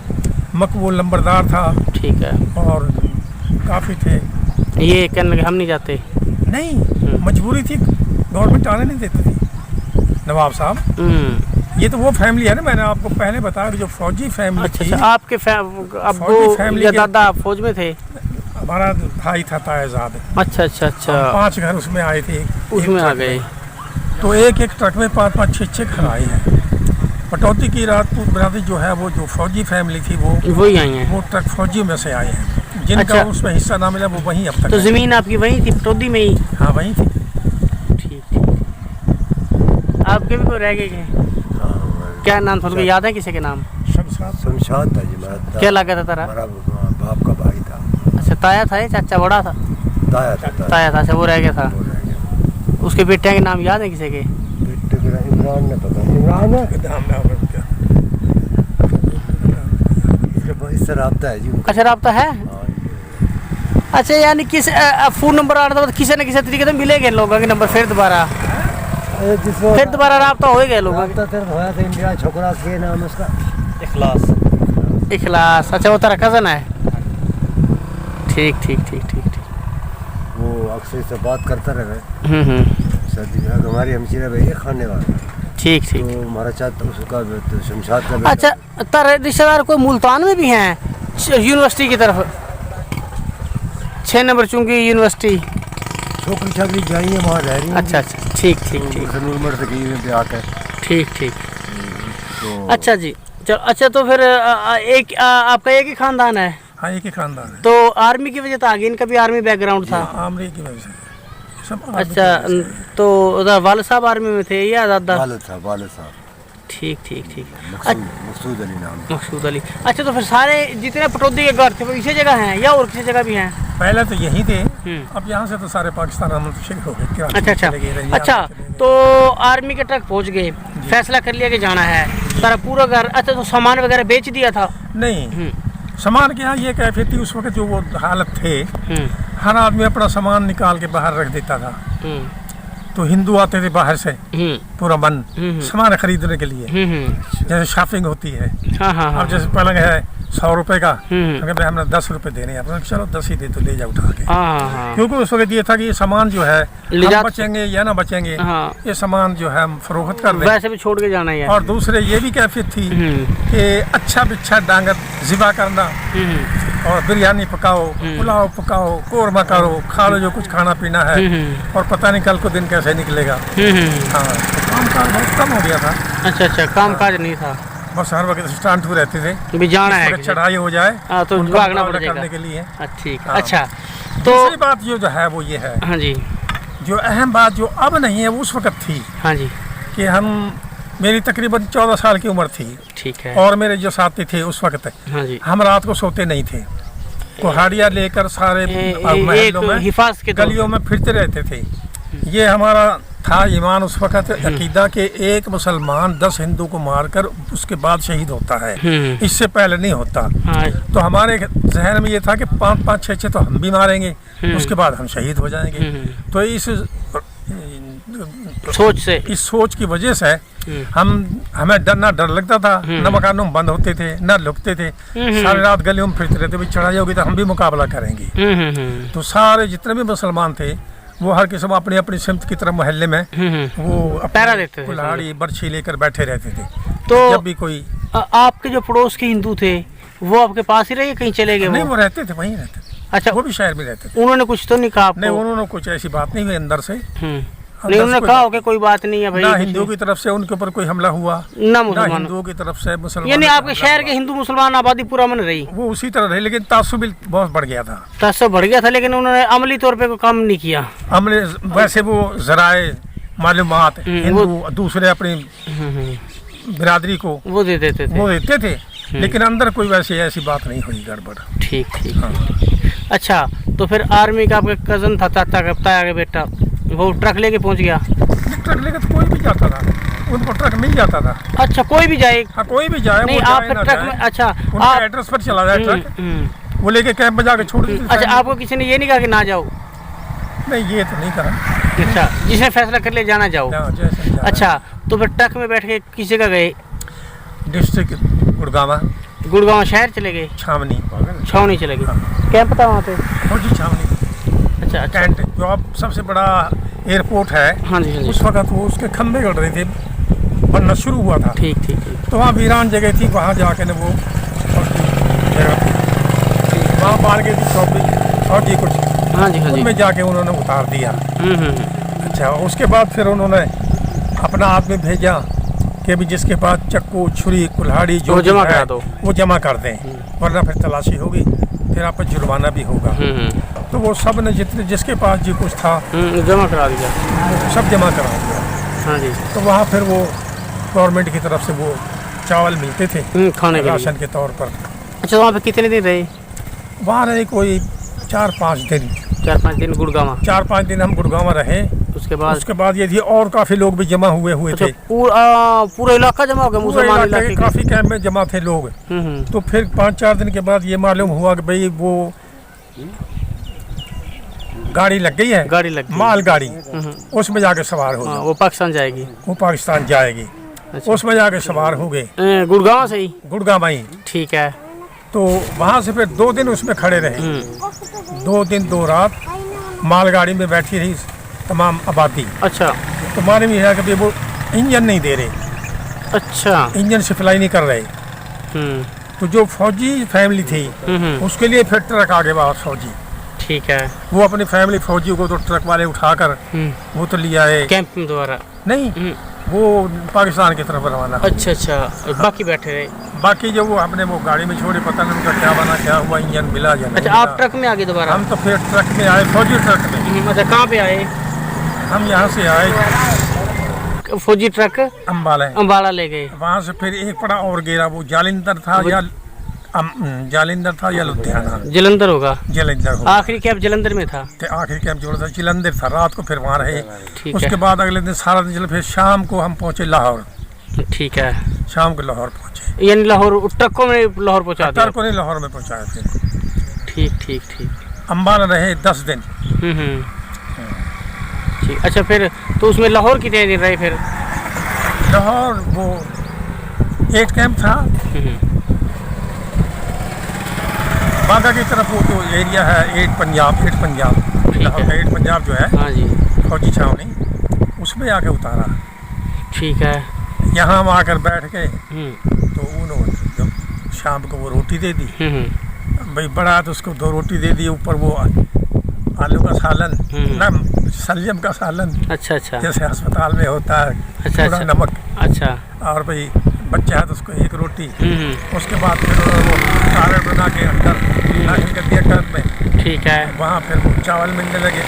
मकबूल नंबरदार था ठीक है, और काफ़ी थे। ये कहने लगे हम नहीं जाते। नहीं, मजबूरी थी, गवर्नमेंट आने नहीं देती थी नवाब साहब। ये तो वो फैमिली है ना, मैंने आपको पहले बताया कि जो फौजी फैमिली अच्छा थी। अच्छा, आपके फौजी अब्बू फैमिली या के- दादा फौज में थे? हमारा भाई था तायाजाद। अच्छा अच्छा अच्छा, 5 घर उसमें आए थे, उसमें एक आ ट्रक गए। में। तो एक एक ट्रक में 5-5, 6-6 घर आए हैं। पटौती की राजपूत बिरादरी जो है, वो जो फौजी फैमिली थी, वही आई हैं। वो ट्रक फौजियों में से आए हैं। जिनका अच्छा। उसमें हिस्सा ना मिला वो वहीं अब तक तो है। जमीन आपकी वहीं थी पटौदी में ही? हाँ, वहीं थी। ठीक ठीक। आपके भी कोई रह गए हैं? क्या नाम था उनका, याद है किसी के नाम? शमशाद था जी, मेरा क्या लगा था तारा? हमारा बाप का भाई था। अच्छा, ताया था ये, चाचा बड़ा था? ताया था, ताया था, अच्छा वो रह गया था। वो रह गया। उसके बेटे के नाम याद है किसी के? बेटे मेरा इमरान ने पता, इमरान है इससे रब्ता है जी उनका। अच्छा, रब्ता है। हाँ, अच्छा, यानी किस फोन नंबर आ रहा था, किसी न किसी तरीके से मिलेंगे लोगों के नंबर, फिर दोबारा फिर दोबारा रब्ता हो गया लोगों रब्ता तेरे होया था इंडिया छोकरा के नाम उसका के। इखलास, अच्छा वो तेरा कज़न है। ठीक ठीक ठीक ठीक ठीक। वो अक्सर से बात करता रहे। सर्दी में हमारी हमशीरा भाई है खाने वाला, ठीक ठीक। तो हमारा चाचा उसका तो शमशाद का बेटा। अच्छा, तेरे रिश्तेदार कोई मुल्तान में भी हैं यूनिवर्सिटी की तरफ? 6 नंबर चुंगी यूनिवर्सिटी। छोकरी छाकरी जाई है वहाँ रह रही है। अच्छा अच्छा, ठीक ठीक ठीक नूरमठ से गई है ब्याह कर। ठीक ठीक। तो अच्छा जी, चलो। अच्छा, तो फिर आपका एक ही खानदान है? हाँ, एक ही खानदान है। तो आर्मी की वजह तो आगे, इनका भी आर्मी बैकग्राउंड था? आमरी की वजह से सब आर्मी अच्छा, की वजह से। तो उधर वालिद साहब आर्मी में थे या दादा? वालिद साहब ठीक ठीक ठीक। मकसूद अली नाम। मकसूद अली। अच्छा, तो फिर सारे जितने पटौदी के घर थे वो इसी जगह हैं या और किसी जगह भी हैं? पहले तो यही थे, अब यहाँ से तो सारे पाकिस्तान मुंतशिर हो गए। कराची अच्छा अच्छा चले गए, रंजिया अच्छा। चले गए। तो आर्मी के ट्रक पहुंच गए, फैसला कर लिया कि जाना है, सारा पूरा घर। अच्छा, तो सामान वगैरह बेच दिया था? नहीं, सामान के यहाँ ये कैफियत थी उस वक्त, जो वो हालत थे, हम्म हर आदमी अपना सामान निकाल के बाहर रख देता था। हम्म तो हिंदू आते थे बाहर से हम्म पूरा मन सामान खरीदने के लिए, जैसे शॉपिंग होती है। हाँ हाँ हाँ। अब जैसे पलंग है 100 रुपए का, हम्म। अगर भाई हमने 10 रुपए देने हैं, अपने चलो 10 ही दे तो ले जाओ उठा के। हाँ हाँ क्योंकि उस वक्त ये था कि ये सामान जो है ले हम जा- बचेंगे या ना बचेंगे, हाँ। ये सामान जो है हम फरोख्त कर दें। वैसे भी छोड़ के जाना ही है। और दूसरे ये भी कैफियत थी कि अच्छा बिच्छा डांगर ज़िबा करना और बिरयानी पकाओ, पुलाव पकाओ, कोरमा करो, खा लो जो कुछ खाना पीना है, और पता नहीं कल को दिन कैसे निकलेगा। हाँ, तो काम काज बहुत कम हो गया था। अच्छा अच्छा, काम काज नहीं था, बस हर वक्त स्टांट हुए रहते थे, भी जाना है अगर चढ़ाई हो जाए हाँ, तो उनका भागना मुकाबला पड़ेगा करने के लिए। ठीक। हाँ। अच्छा, दूसरी तो बात जो है वो ये है, हाँ जी जो अहम बात जो अब नहीं है वो उस वक्त थी हाँ जी, कि हम, मेरी तकरीबन 14 साल की उम्र थी, ठीक है। और मेरे जो साथी थे उस वक्त हाँ जी, हम रात को सोते नहीं थे, कुहाड़ियाँ लेकर सारे महलों में, हिफाज के तौर गलियों में फिरते रहते थे। ये हमारा था ईमान उस वक्त, अकीदा के एक मुसलमान 10 हिंदू को मारकर उसके बाद शहीद होता है, इससे पहले नहीं होता। हाँ तो हमारे जहन में ये था कि 5-5, 6-6 तो हम भी मारेंगे, उसके बाद हम शहीद हो जाएंगे। तो इस सोच की वजह से हमें डर लगता था, न मकानों में बंद होते थे, न लुकते थे, सारी रात गलियों में फिरते रहते, भाई चढ़ाई होगी तो हम भी मुकाबला करेंगे। तो सारे जितने भी मुसलमान थे वो हर किस्म अपनी अपनी सिमत की तरफ मोहल्ले में वो पहरा देते थे, कुल्हाड़ी बर्छी लेकर बैठे रहते थे। तो जब भी कोई आपके जो पड़ोस के हिंदू थे वो आपके पास ही रहे, कहीं चले गए? नहीं, वो रहते थे, वहीं रहते थे। अच्छा, वो भी शहर में रहते थे। उन्होंने कुछ तो नहीं कहा आपको? नहीं, उन्होंने कुछ ऐसी बात नहीं हुई अंदर से। लेकिन उन्होंने कहा हो कि कोई बात नहीं है भाई, ना हिंदुओं की तरफ से उनके ऊपर कोई हमला हुआ, ना ना मुसलमान, हिंदुओं की तरफ से मुसलमान। यानी आपके शहर के हिंदू मुसलमान आबादी पूरा मन रही, वो उसी तरह रहे, लेकिन तासुब बहुत बढ़ गया था। तासुब बढ़ गया था, लेकिन उन्होंने अमली तौर पे कोई काम नहीं किया। हमने वैसे वो जराए मालूमात हिंदू दूसरे अपनी बिरादरी को वो दे देते थे, वो देते थे, लेकिन अंदर कोई वैसे ऐसी बात नहीं हुई गड़बड़। ठीक ठीक। हाँ। अच्छा, तो फिर आर्मी का आपका कजन था ताता का ताया का बेटा, वो ट्रक लेके पहुंच गया। ट्रक लेकर तो कोई भी जाता था, उनको ट्रक मिल जाता था। अच्छा, कोई भी जाए? हाँ, कोई भी जाए, नहीं, वो आप जाए ना ट्रक जाए, में, अच्छा उनके आप, एड्रेस पर चला जाए ट्रक, वो लेके कैंप में जाके छोड़ देते। अच्छा, आपको किसी ने ये नहीं कहा कि ना जाओ? नहीं, ये तो नहीं करा। अच्छा, जिसने फैसला कर लिया जाना जाओ। जैसे जाना। अच्छा, तो फिर ट्रक में बैठ के किस जगह गए? डिस्ट्रिक्ट गुड़गावा, गुड़गांव शहर चले गए, छावनी, छावनी चले गए। हाँ। कैंप था वहाँ पे? फौजी छावनी, अच्छा अच्छा। कैंट, जो अब सबसे बड़ा एयरपोर्ट है, हाँ जी हाँ जी। उस वक्त वो उसके खंभे गड़ रहे थे, बनना शुरू हुआ था। ठीक ठीक ठीक। तो वहाँ वीरान जगह थी, वहाँ जाके न वो वहाँ बाल गई थी फौजी कुछ, हाँ जी हाँ जी। उनमें जाके उन्होंने उतार दिया। अच्छा, उसके बाद फिर उन्होंने अपना आदमी भेजा कि भी जिसके पास चक्कू छुरी कुल्हाड़ी जो वो जमा है, करा दो, वो जमा कर दें, वरना फिर तलाशी होगी, फिर आप पर जुर्माना भी होगा। तो वो सब ने जितने जिसके पास जो कुछ था जमा करा दिया, सब जमा करा दिया। हाँ जी। तो वहाँ फिर वो गवर्नमेंट की तरफ से वो चावल मिलते थे खाने के राशन के तौर पर। अच्छा, वहाँ पे कितने दिन रहे? वहाँ रहे कोई 4-5 दिन। 4-5 दिन गुड़गांव? 4-5 दिन हम गुड़गांव रहे। उसके बाद ये थी, और काफी लोग भी जमा हुए अच्छा, थे। पूरा इलाका जमा हो गया, मुसलमान इलाके काफी कैंप में जमा थे लोग। तो फिर 5-4 दिन के बाद ये मालूम हुआ कि भाई वो गाड़ी लग गई है, गाड़ी लग गई, माल गाड़ी, उसमें जाके सवार हो जाओ। वो पाकिस्तान जाएगी, वो पाकिस्तान जाएगी। अच्छा। उसमें जाके सवार हो गए गुड़गांव से ही? गुड़गांव ही। ठीक है। तो वहाँ से फिर 2 दिन उसमें खड़े रहे, 2 दिन 2 रात मालगाड़ी में बैठी रही तमाम आबादी। अच्छा। तो मालूम ही है कि वो इंजन नहीं दे रहे। अच्छा। इंजन सप्लाई नहीं कर रहे। तो जो फौजी फैमिली थी उसके लिए फिर ट्रक आगे बाहर फौजी। ठीक है। वो अपनी फैमिली फौजी को तो ट्रक वाले उठाकर वो तो ले आए कैंप में दोबारा? नहीं, वो पाकिस्तान की तरफ रवाना। अच्छा अच्छा, बाकी बैठे रहे? बाकी जो वो अपने वो गाड़ी में छोड़े, पता नहीं उनका क्या बना क्या हुआ, इंजन मिला या नहीं। अच्छा, आप ट्रक में आगे दोबारा? हम तो फिर ट्रक में आए, फौजी ट्रक में। अच्छा, कहाँ पे आए? हम यहाँ से आए फौजी ट्रक अम्बाला ले गए। वहाँ से फिर एक पड़ा और गिरा, वो जालिंदर था या लुधियाना। जलंधर होगा। जलंधर होगा। आखिरी कैंप जलंधर में था? आखिरी कैंप जो था जलंधर था। रात को फिर वहाँ रहे। उसके है। बाद अगले दिन सारा दिन चले, फिर शाम को हम पहुँचे लाहौर। ठीक है। शाम को लाहौर पहुँचे, यानी लाहौर ट्रकों में लाहौर पहुँचा दिया? ट्रकों ने लाहौर में पहुँचाए थे। ठीक ठीक ठीक। अम्बाला रहे 10 दिन। ठीक। अच्छा, फिर तो उसमें लाहौर कितने दिन रहे फिर? लाहौर वो 8 कैंप था। बागा की तरफ वो जो एरिया है 8 पंजाब लाहौर का 8 पंजाब जो है, हाँ जी, फौजी छावनी, उसमें आके उतारा। ठीक है। यहाँ हम आकर बैठ गए तो उन्होंने जब शाम को वो रोटी दे दी, भाई बड़ा तो उसको 2 रोटी दे दी, ऊपर वो आलू का सालन, ना सलजम का सालन। अच्छा अच्छा, जैसे अस्पताल में होता है। अच्छा थोड़ा अच्छा, नमक। अच्छा। और भाई बच्चा है तो उसको 1 रोटी। उसके बाद फिर उन्होंने वो सालन बना के अंदर दाखिल कर दिया ट्रक में। ठीक है। वहाँ फिर वो चावल मिलने लगे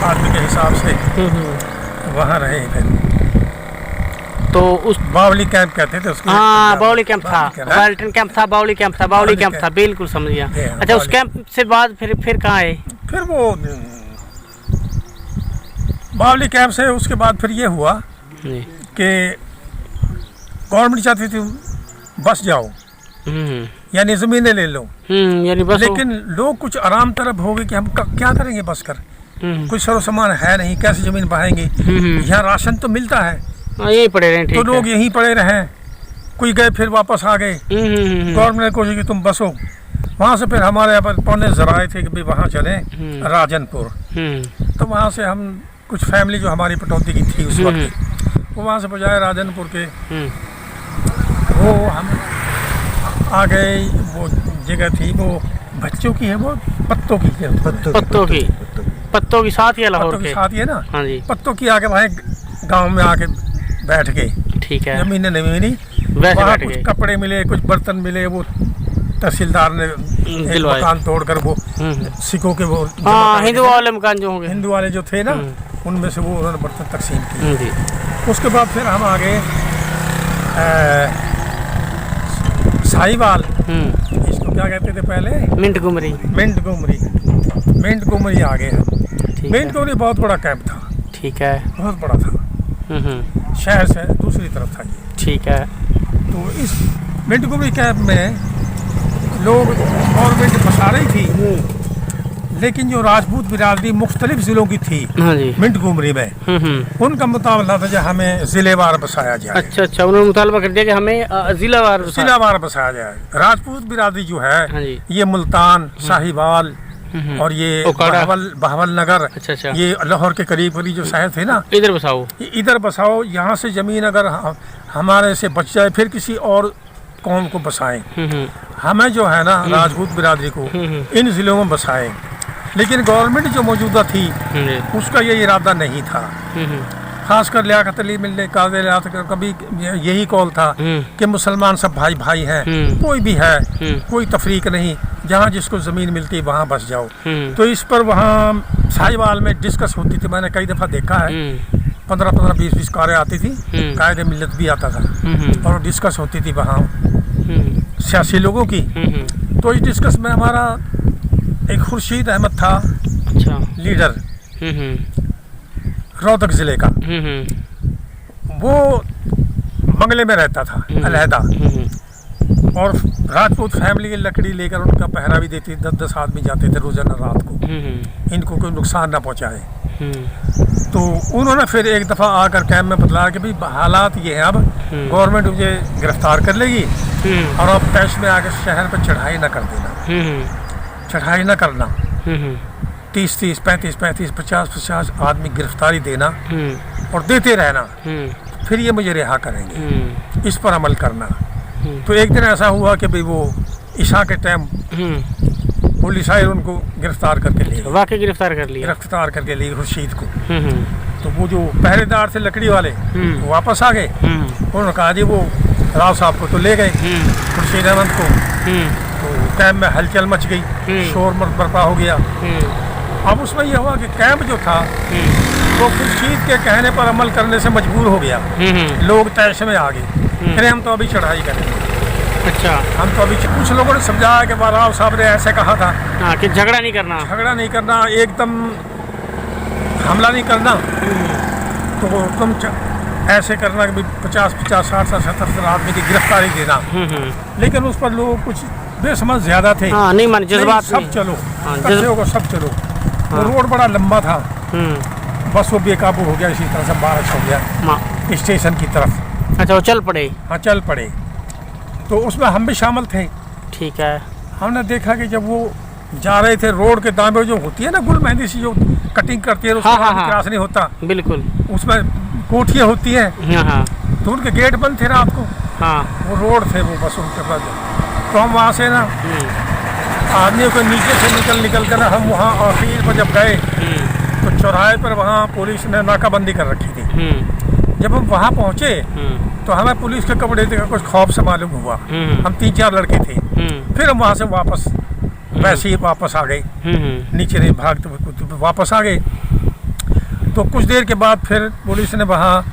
आदमी के हिसाब से। वहाँ रहे फिर। तो उस बावली कैंप कहते थे उसको। हाँ, बावली कैंप था, वेल्टन कैंप था, बावली कैंप था, बिल्कुल समझ गया। अच्छा, उस कैंप से बाद फिर कहाँ आए? फिर वो बावली कैंप से उसके बाद फिर ये हुआ कि गवर्नमेंट चाहती थी बस जाओ, यानी ज़मीनें ले लो, यानी बस। लेकिन लोग कुछ आराम तरफ हो गए कि हम क्या करेंगे बस कर, कुछ सरो सामान है नहीं, कैसे ज़मीन बहाएंगे, यहाँ राशन तो मिलता है, यहीं पड़े रहे। तो लोग यहीं पड़े रहे। कोई गए फिर वापस आ गए। गवर्नमेंट ने कोशिश की तुम बसो। वहाँ से फिर हमारे यहाँ पर पौने जराए थे कि भाई वहाँ चले राजनपुर। तो वहाँ से हम कुछ फैमिली जो हमारी पटौती की थी उस वक्त, वो वहाँ से पहुँचाए राजनपुर के। वो हम आ गए, वो जगह थी वो बच्चों की है, वो पत्तों की। पत्तों की साथ या लाहौर पत्तों के के? साथ ही है ना, हाँ जी, पत्तों की आके वहाँ गांव में आके बैठ गए, ठीक है, जमीन नहीं मिली, वैसे वहाँ बैठ कुछ गए। कपड़े मिले, कुछ बर्तन मिले, वो तहसीलदार ने एक दिलवाए। मकान तोड़कर वो सिखों के वो हाँ, हिंदू वाले मकान जो होंगे। हिंदू वाले जो थे ना, उनमें से वो उन्होंने बर्तन तकसीम किए। जी, उसके बाद फिर हम आ गए साहिवाल, इसको क्या कहते थे पहले, मिंट गुमरी, मिंट गुमरी आ गए हम। ठीक मिंट है, गुमरी बहुत बड़ा कैंप था, ठीक है, बहुत बड़ा था, शहर से दूसरी तरफ था ये। ठीक है, तो इस मिंट गुमरी कैंप में लोग गवर्नमेंट बसा रही थी, लेकिन जो राजपूत बिरादरी मुख्तलिफ ज़िलों की थी हाँ जी, मिंट गुमरी में, उनका मुतालबा था कि हमें ज़िलेवार बसाया जाए, अच्छा अच्छा, उन्होंने मुतालबा कर दिया कि हमें जिलावार ज़िलावार बसाया जाए। राजपूत बिरादरी जो हाँ है जी, ये मुल्तान, साहिवाल और ये ओकाड़ा। बहावल नगर, अच्छा अच्छा, ये लाहौर के करीब करीब जो शहर थे ना, इधर बसाओ। इधर बसाओ। यहाँ से ज़मीन अगर हमारे से बच जाए फिर किसी और कौम को बसाएं, हमें जो है ना राजपूत बिरादरी को इन ज़िलों में बसाएं। लेकिन गवर्नमेंट जो मौजूदा थी उसका ये इरादा नहीं था, खासकर लियाकत अली मिलने काज़ी लियाकत का कभी यही कॉल था कि मुसलमान सब भाई भाई हैं, कोई भी है, कोई तफरीक नहीं, जहाँ जिसको ज़मीन मिलती वहाँ बस जाओ। तो इस पर वहाँ साहिवाल में डिस्कस होती थी, मैंने कई दफ़ा देखा है, 15-15, 20-20 कारें आती थी, कायदे मिल्लत भी आता था और डिस्कस होती थी वहाँ सियासी लोगों की। तो इस डिस्कस में हमारा एक खुर्शीद अहमद था, अच्छा, लीडर रोहतक ज़िले का, वो मंगले में रहता था अलहदा, और राजपूत फैमिली की लकड़ी लेकर उनका पहरा भी देती, 10-10 आदमी जाते थे रोजाना रात को, इनको कोई नुकसान ना पहुंचाए। तो उन्होंने फिर एक दफ़ा आकर कैंप में बतलाया कि भाई हालात ये हैं, अब गवर्नमेंट मुझे गिरफ्तार कर लेगी और अब तैश में आकर शहर पर चढ़ाई ना कर देना, चढ़ाई ना करना, 30-30, 35-35, 50-50 आदमी गिरफ्तारी देना और देते रहना, फिर ये मुझे रिहा करेंगे, इस पर अमल करना। तो एक दिन ऐसा हुआ कि भाई वो ईशा के टाइम पुलिस आई, उनको गिरफ्तार करके ले गई, वाकई गिरफ्तार कर लिया, गिरफ्तार करके ले खुर्शीद को। तो वो जो पहरेदार थे लकड़ी वाले वो वापस आ गए, उन्होंने कहा जी वो राव साहब को तो ले गए, खुर्शीद अहमद को। तो कैंप में हलचल मच गई, शोर बर्पा हो गया। अब उसमें यह हुआ कि कैंप जो था वो खुर्शीद के कहने पर अमल करने से मजबूर हो गया, लोग तैश में आ गए, फिर हम तो अभी चढ़ाई करेंगे। अच्छा, हम तो अभी कुछ लोगों ने समझाया कि राव साहब ने ऐसे कहा था हाँ कि झगड़ा नहीं करना, झगड़ा नहीं करना, एकदम हमला नहीं करना, तो तुम ऐसे करना कि 50-50, 60-70 आदमी की गिरफ्तारी देना। लेकिन उस पर लोग कुछ बेसमझ ज्यादा थे, हाँ नहीं माने, जज्बात सब चलो, हाँ, इकट्ठे होकर सब चलो। वो रोड बड़ा लंबा था, बस वो बेकाबू हो गया, इसी तरह से बारिश हो गया स्टेशन की तरफ। अच्छा, वो चल पड़े, हाँ चल पड़े। तो उसमें हम भी शामिल थे। ठीक है, हमने देखा कि जब वो जा रहे थे, रोड के दाएं जो होती है ना गुल मेहंदी सी जो कटिंग करती है, उसमें क्रॉस नहीं होता, बिल्कुल, उसमें कोठियाँ होती हैं, हाँ, तो उनके गेट बंद थे रात को, हाँ, वो रोड थे वो बस उनके पास। तो हम वहाँ से ना आदमियों के नीचे से निकल कर हम वहाँ आखिर पर जब गए तो चौराहे पर वहाँ पुलिस ने नाकाबंदी कर रखी थी। जब हम वहाँ पहुँचे तो हमें पुलिस के कपड़े देखकर कुछ खौफ से मालूम हुआ। हम 3-4 लड़के थे, फिर हम वहाँ से वापस वैसे ही वापस आ गए, नीचे नहीं भागते हुए वापस आ गए। तो कुछ देर के बाद फिर पुलिस ने वहाँ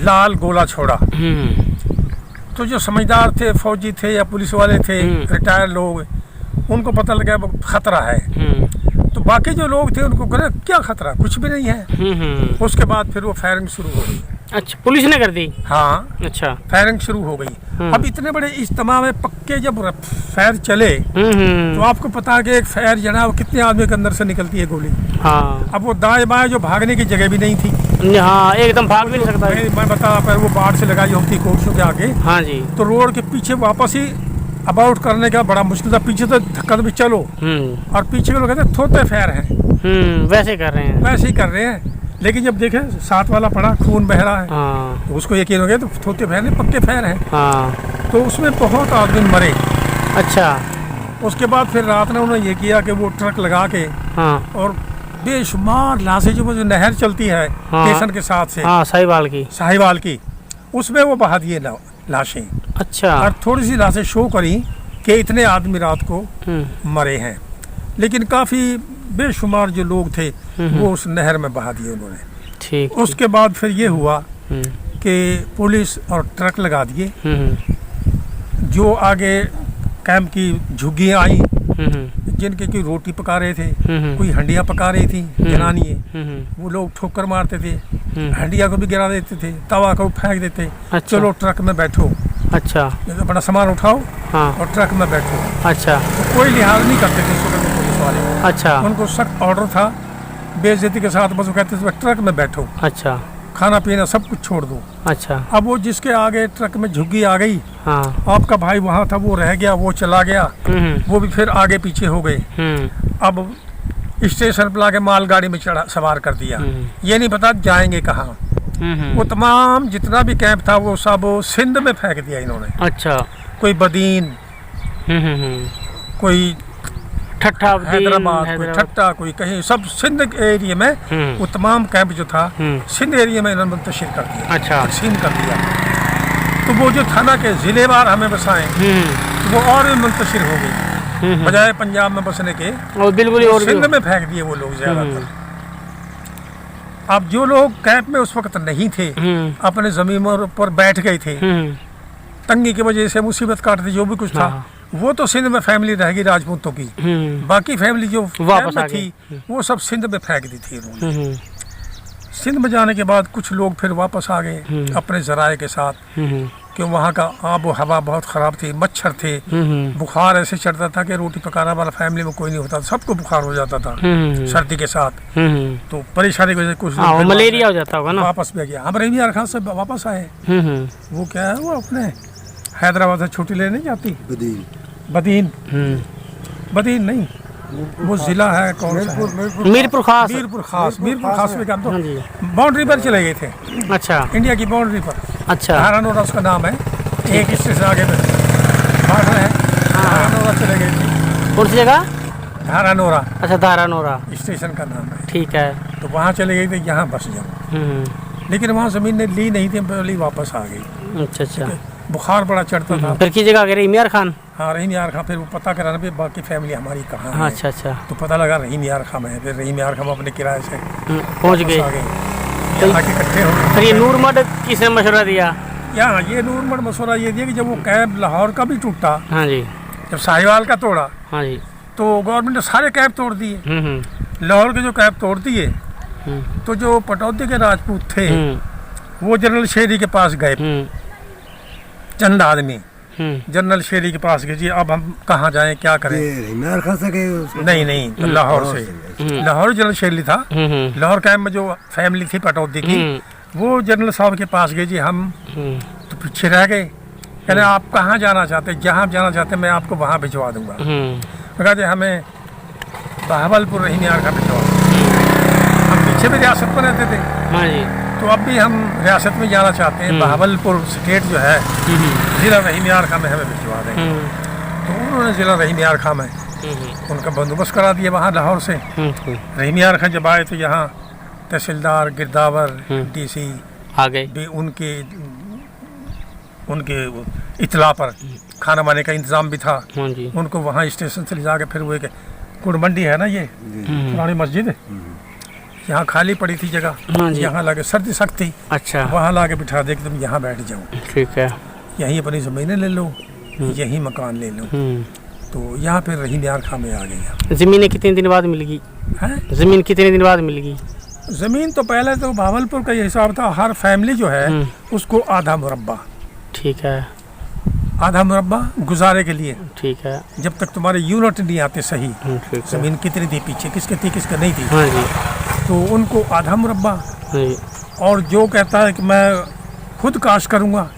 लाल गोला छोड़ा। तो जो समझदार थे, फौजी थे या पुलिस वाले थे, रिटायर्ड लोग, उनको पता लगा खतरा है। तो बाकी जो लोग थे उनको कहा क्या खतरा, कुछ भी नहीं है। उसके बाद फिर वो फायरिंग शुरू हो गई। अच्छा, पुलिस ने कर दी? हाँ, अच्छा, फायरिंग शुरू हो गई। अब इतने बड़े इज्तिमा में पक्के जब फायर चले तो आपको पता है कि एक फायर जनाब कितने आदमी के अंदर से निकलती है गोली। हाँ, अब वो दाएं बाएं जो भागने की जगह भी नहीं थी। हाँ, एकदम भाग भी नहीं सकता। मैं बता पर वो बाढ़ से लगाई होती कोर्सों के आगे। हाँ जी, तो रोड के पीछे वापस ही अबाउट करने का बड़ा मुश्किल था। पीछे तो धक्का भी चलो, और पीछे के लोग कहते थोते फायर हैं, वैसे कर रहे हैं, वैसे ही कर रहे हैं। लेकिन जब देखे साथ वाला पड़ा, खून बह रहा है, हाँ, तो उसको यकीन हो गया तो थोते फायर नहीं, पक्के फायर हैं। हाँ, तो उसमें बहुत आदमी मरे। अच्छा, उसके बाद फिर रात ने उन्होंने ये किया कि वो ट्रक लगा के हाँ और बेशुमार लाशें जो नहर चलती है हाँ। स्टेशन के साथ से हाँ साहिवाल की। साहिवाल की, उसमें वो बहा दिए लाशें। अच्छा। और थोड़ी सी लाशें शो करी कि इतने आदमी रात को मरे हैं, लेकिन काफ़ी बेशुमार जो लोग थे वो उस नहर में बहा दिए उन्होंने। ठीक। उसके बाद फिर ये हुआ कि पुलिस और ट्रक लगा दिए, जो आगे कैंप की झुग्गियाँ आई, जिनके कोई रोटी पका रहे थे, कोई हंडियाँ पका रही थी जनानियाँ, वो लोग ठोकर मारते थे, हंडिया को भी गिरा देते थे, तवा को फेंक देते। अच्छा। चलो ट्रक में बैठो, अच्छा। अपना सामान उठाओ हाँ। और ट्रक में बैठो। अच्छा। तो कोई लिहाज नहीं करते थे सुबह में पुलिस वाले। अच्छा। उनको सख्त ऑर्डर था, बेइज्जती के साथ बस वो कहते थे ट्रक में बैठो, अच्छा। खाना पीना सब कुछ छोड़ दो। अच्छा। अब वो जिसके आगे ट्रक में झुग्गी आ गई, हाँ। आपका भाई वहाँ था, वो रह गया, वो चला गया, वो भी फिर आगे पीछे हो गए। अब स्टेशन पर लाके मालगाड़ी में चढ़ा सवार कर दिया, ये नहीं पता जाएंगे कहाँ। वो तमाम जितना भी कैंप था वो सब सिंध में फेंक दिया इन्होंने। अच्छा। कोई बदीन, कोई हैदराबाद, कोई ठट्टा, कोई कहीं, सब सिंध एरिया में वो तमाम कैंप जो था सिंध एरिया में इन्होंने मुंतशिर कर दिया। अच्छा। तकसीम कर दिया। तो वो जो थाना के जिलेवार हमें बसाए वो और भी मुंतशिर हो गई, बजाय पंजाब में बसने के और बिल्कुल ही और सिंध में फेंक दिए वो लोग ज्यादातर। अब जो लोग कैंप में उस वक्त नहीं थे, अपने जमीनों पर बैठ गए थे, तंगी की वजह से मुसीबत काटते जो भी कुछ था, वो तो सिंध में फैमिली रह गई राजपूतों की। बाकी फैमिली जो वापस आ थी वो सब सिंध में फेंक दी थी उन्होंने। सिंध में जाने के बाद कुछ लोग फिर वापस आ गए अपने जराए के साथ, कि वहाँ का आब व हवा बहुत ख़राब थी, मच्छर थे, बुखार ऐसे चढ़ता था कि रोटी पकाने वाला फैमिली में कोई नहीं होता था, सबको बुखार हो जाता था सर्दी के साथ। तो परेशानी की वजह से कुछ लोग मलेरिया हो जाता होगा ना। वापस भी गया। हम रहीम यार खान से वापस आए। वो क्या है, वो अपने हैदराबाद से छुट्टी लेने जाती, बदीन बदीन नहीं, वो जिला है कौन सा है? मीरपुर खास। मीरपुर खास में काम तो बाउंड्री पर चले गए थे। अच्छा। इंडिया की बाउंड्री पर। अच्छा। धारानोरा उसका नाम है, एक स्टेशन आगे में बार्डर है। धारानोरा चले गए थे। कौन सी जगह? धारानोरा। अच्छा, धारानोरा स्टेशन का नाम है। ठीक है। तो वहाँ चले गए थे, यहाँ बस जाओ, लेकिन वहाँ जमीन ने ली नहीं थी, पहले वापस आ गई। अच्छा अच्छा। बुखार बड़ा चढ़ता था। फिर की जगह रहीम यार खान? हाँ, रहीम यार खान। फिर वो पता कराना भी बाकी फैमिली हमारी कहाँ है। अच्छा अच्छा। तो पता लगा रहीम यार खान में है। फिर रहीम यार खान अपने किराए से पहुँच गए, यहाँ के इकट्ठे हो गए। फिर ये नूरमठ किसने मशवरा दिया? यहाँ ये नूरमठ मशवरा ये दिया कि जब वो कैंप लाहौर का भी टूटा, हाँ जी, जब साहिवाल का तोड़ा, हाँ जी, तो गवर्नमेंट ने सारे कैंप तोड़ दिए। लाहौर के जो कैंप तोड़ दिए, तो जो पटौदी के राजपूत थे वो जनरल शेरी के पास गए, चंद आदमी जनरल शेरी के पास गए, जी अब हम कहाँ जाएं, क्या करें? नहीं, लाहौर से। लाहौर जनरल शेरी था। लाहौर कैंप में जो फैमिली थी पटौदी की, वो जनरल साहब के पास गए, जी हम तो पीछे रह गए। कहने आप कहाँ जाना चाहते? जहाँ जाना चाहते मैं आपको वहाँ भिजवा दूंगा। कहा जी हमें बहावलपुर रहीम यार का भिजवा। हम पीछे भी रियासत में रहते थे, हाँ जी, तो अब भी हम रियासत में जाना चाहते हैं, बहावलपुर स्टेट जो है ज़िला रहीम यार खां में हमें भिजवा दें। तो उन्होंने ज़िला रहीम यार खां में उनका बंदोबस्त करा दिया वहाँ लाहौर से। रहीम यार खां जब आए तो यहाँ तहसीलदार, गिरदावर, DC आ गए भी उनके इतला पर खाना वाने का इंतज़ाम भी था। हाँ जी। उनको वहाँ स्टेशन से ले जाके फिर वो गुड़ मंडी है ना, ये पुरानी मस्जिद, यहाँ खाली पड़ी थी जगह, हाँ जी। यहाँ लाके सर्दी सख्त थी, अच्छा, वहाँ लाके बिठा दे कि तुम यहाँ बैठ जाओ, ठीक है, यहीं अपनी ज़मीनें ले लो, यहीं मकान ले लो। तो यहाँ पे रहीम यार खां में आ गई। ज़मीनें कितने दिन बाद मिल गई? ज़मीन कितने दिन बाद मिल गई? ज़मीन तो पहले तो भावलपुर का ये हिसाब था, हर फैमिली जो है उसको आधा मुरब्बा, ठीक है, आधा मुरब्बा गुजारे के लिए, ठीक है, जब तक तुम्हारे यूनिट नहीं आते सही, ठीक है, ज़मीन कितनी थी, पीछे किसके थी, किसके नहीं थी, हाँ जी, तो उनको आधा मुरब्बा। हाँ जी, और जो कहता है कि मैं खुद काश करूँगा,